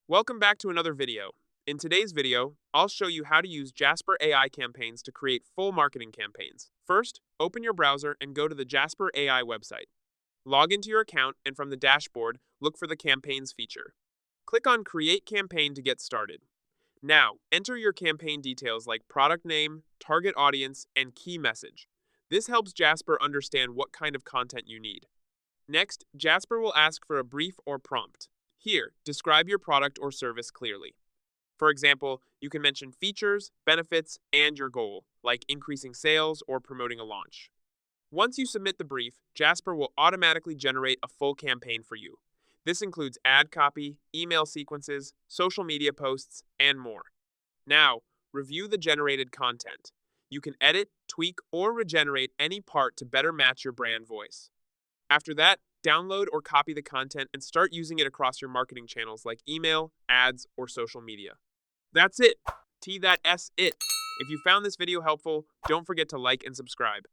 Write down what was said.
Welcome back to another video. In today's video, I'll show you how to use Jasper AI campaigns to create full marketing campaigns. First, open your browser and go to the Jasper AI website. Log into your account and from the dashboard, look for the Campaigns feature. Click on Create Campaign to get started. Now, enter your campaign details like product name, target audience, and key message. This helps Jasper understand what kind of content you need. Next, Jasper will ask for a brief or prompt. Here, describe your product or service clearly. For example, you can mention features, benefits, and your goal, like increasing sales or promoting a launch. Once you submit the brief, Jasper will automatically generate a full campaign for you. This includes ad copy, email sequences, social media posts, and more. Now, review the generated content. You can edit, tweak, or regenerate any part to better match your brand voice. After that, download or copy the content and start using it across your marketing channels like email, ads, or social media. That's it. T that S it. If you found this video helpful, don't forget to like and subscribe.